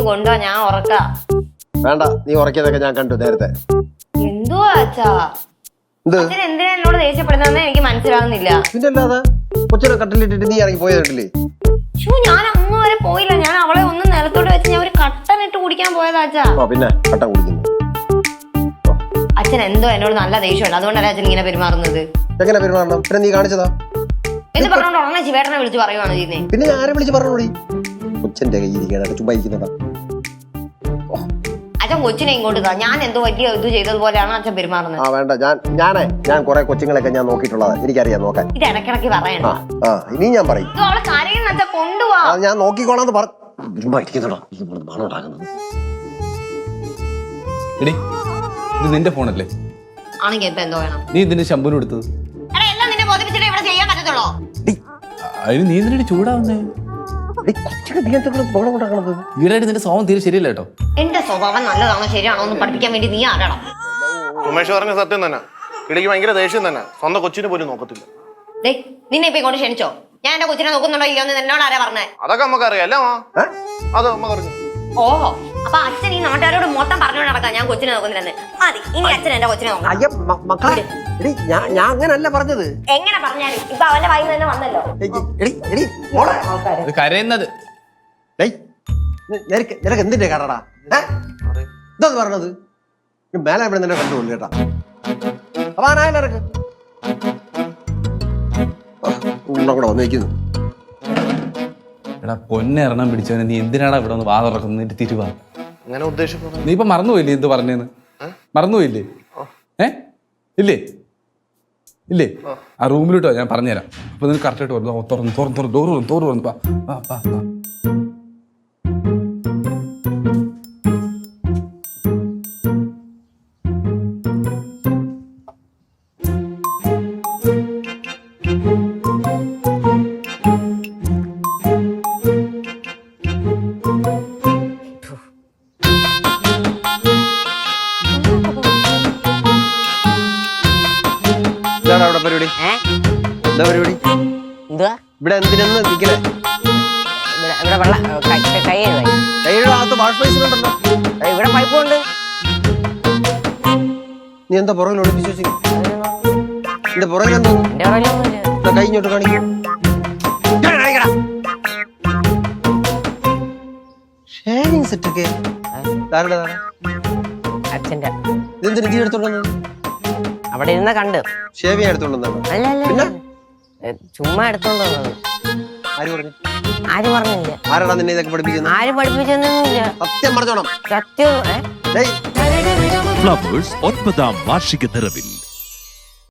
കൊണ്ടോ ഞാൻ ഉറക്ക. വേണ്ട, നീ ഉറക്കിയതൊക്കെ ഞാൻ കണ്ടു നേരത്തെ. എന്തുവാ അച്ഛാ എന്തിനാ എന്നോട് ദേഷ്യപ്പെടുന്നതെന്ന് എനിക്ക് മനസ്സിലാവുന്നില്ല. പിന്നല്ലാതെ കൊച്ചിനെ കട്ടിലിട്ടിട്ട് നീ ഇറങ്ങി പോയതല്ലേ? ഞാൻ അങ്ങ് വരെ പോയില്ല. ഞാൻ അവളെ ഒന്ന് നിലത്തോട്ട് വെച്ച് ഞാൻ ഒരു കട്ടനിട്ട് കുടിക്കാൻ പോയതാ അച്ഛാ. പിന്നെ കട്ടൻ കുടിക്കുന്നു. അച്ഛൻ എന്തോ എന്നോട് നല്ല ദേഷ്യമുണ്ട്, അതുകൊണ്ടല്ലേ അച്ഛൻ ഇങ്ങനെ പെരുമാറുന്നത്. എങ്ങനെ പെരുമാറണം? പിന്നെ നീ കാണിച്ചതാ എന്ന് പറഞ്ഞോണ്ട് ഉടനെ ശിവേട്ടനെ വിളിച്ച് പറയുവാണ് ചെയ്യുന്നേ. പിന്നെ ആരെ വിളിച്ച് പറഞ്ഞോടി? കൊച്ചിന്റെ കയ്യിരിക്കണം, ചുമ്മാ ഇരിക്കുന്നതാ. അച്ഛൻ കൊച്ചിനെ ഇങ്ങോട്ട് താ. ഞാൻ എന്തോ വലിയ ഇത് ചെയ്തതുപോലെയാണ് അച്ഛൻ പെരുമാറുന്നത്. വേണ്ട, ഞാൻ കുറെ കൊച്ചുങ്ങളൊക്കെ ഞാൻ നോക്കിയിട്ടുള്ളതാ, എനിക്കറിയാം നോക്കാൻ. ഇത് ഇടക്കിടക്ക് പറയണം. ഇനി ഞാൻ പറയും. അവളെ കരയുന്ന അച്ഛൻ കൊണ്ടുപോവാ. ഞാൻ നോക്കിക്കോളാന്ന് പറഞ്ഞു. എടി, ഇത് നിന്റെ ഫോണല്ലേ? ആണെങ്കിൽ ഇപ്പൊ എന്തോ വേണം? നീ ഇതിന്റെ ശമ്പൂന് എടുത്തത്? എല്ലാം നിന്നെ ബോധിപ്പിച്ചിട്ട് ഇവിടെ ചെയ്യാൻ പറ്റത്തുള്ളൂ. അതിന് നീ എന്തിനാ ചൂടാവുന്നേ? ഈടായിട്ട് നിന്റെ സ്വഭാവം തീരെ ശരിയല്ല കേട്ടോ. എന്റെ സ്വഭാവം നല്ലതാണോ ശരിയാണോ എന്ന് പഠിപ്പിക്കാൻ വേണ്ടി നീ ആരാണോ? സുമേഷ് പറഞ്ഞ സത്യം തന്നെ. കിളിക്ക് ഭയങ്കര ദേഷ്യം തന്നെ. സ്വന്തം കൊച്ചിനെ പോലും നോക്കത്തില്ല. നിന്നെ ഇപ്പൊ ഇങ്ങോട്ട് ക്ഷണിച്ചോ? ഞാൻ എന്റെ കൊച്ചിനെ നോക്കുന്നുണ്ടോ ഇല്ലയോ എന്ന് എന്നോട് ആരാ പറഞ്ഞേ? അതൊക്കെ നമുക്ക് അറിയാം അല്ലേ? അത് അമ്മ പറഞ്ഞു. ഓഹോ, അപ്പൊ അച്ഛൻ ഈ നാട്ടുകാരോട് മൊത്തം പറഞ്ഞോണ്ട് നടക്കാം ഞാൻ കൊച്ചിനെ നോക്കുന്നില്ലെന്ന്. മതി, ഇനി അച്ഛൻ എന്റെ കൊച്ചിനെ നോക്കാം. ഞാൻ അങ്ങനല്ല പറഞ്ഞത്. എങ്ങനെ പറഞ്ഞാലും ഇപ്പൊ അവന്റെ വായിൽ തന്നെ വന്നല്ലോ. കരയുന്നത് നിനക്ക് എന്തിന്റെ കടടാ? എന്താ പറഞ്ഞത്? മേലെ ഇവിടെ തന്നെ കണ്ടുള്ളൂ കേട്ടാ. അപ്പൊ ആനായിലിറക്ക് കൂടെ വന്നിരിക്കുന്നു. എടാ പൊന്നെറണം പിടിച്ചവനെ, നീ എന്തിനാടാ ഇവിടെ ഒന്ന് വാതുറക്കുന്നത്? തിരുവാ അങ്ങനെ ഉദ്ദേശിക്കുന്നു. നീ ഇപ്പൊ മറന്നുപോയില്ലേ എന്ത് പറഞ്ഞേന്ന്? മറന്നുപോയില്ലേ? ഇല്ലേ ഇല്ലേ? ആ റൂമിലിട്ടോ, ഞാൻ പറഞ്ഞുതരാം. അപ്പൊ നിനക്ക് കറക്റ്റായിട്ട് തുറന്നു. പരിപാടി എന്താ പരിപാടി? ഇവിടെ എന്തിനെന്ന് നിൽക്കണേ? കൈയുടെ വാഷ് ബേസിനുണ്ടല്ലോ. ഇവിടെ പൈപ്പുണ്ട്. നീ എന്താ പുറകിൽ ഒളിപ്പിച്ചു വെച്ചിരിക്കും? എന്റെ പുറകിൽ എന്തോന്നു? കൈ ഇങ്ങോട്ട് കാണിക്കും. ഷേവിംഗ് സെറ്റ് ഒക്കെ അച്ഛന്റെ എന്തിനു നീ എടുത്തോണ്ടെന്ന്? അവിടെ ഇരുന്ന കണ്ട് ഷേവ് ചെയ്യാൻ എടുത്തോണ്ടെന്നാണ്. അല്ല ചുമ്മാ എടുത്തോണ്ട് വന്നത്. ആര് പറഞ്ഞില്ല? ആരാടാ നിന്നെ ഇതൊക്കെ പഠിപ്പിക്കുന്നത്? ആര് പഠിപ്പിച്ചൊന്നുമില്ല. സത്യം പറഞ്ഞോണം. സത്യം. ഫ്ലവേഴ്സ് 9ാം വാർഷിക നിറവിൽ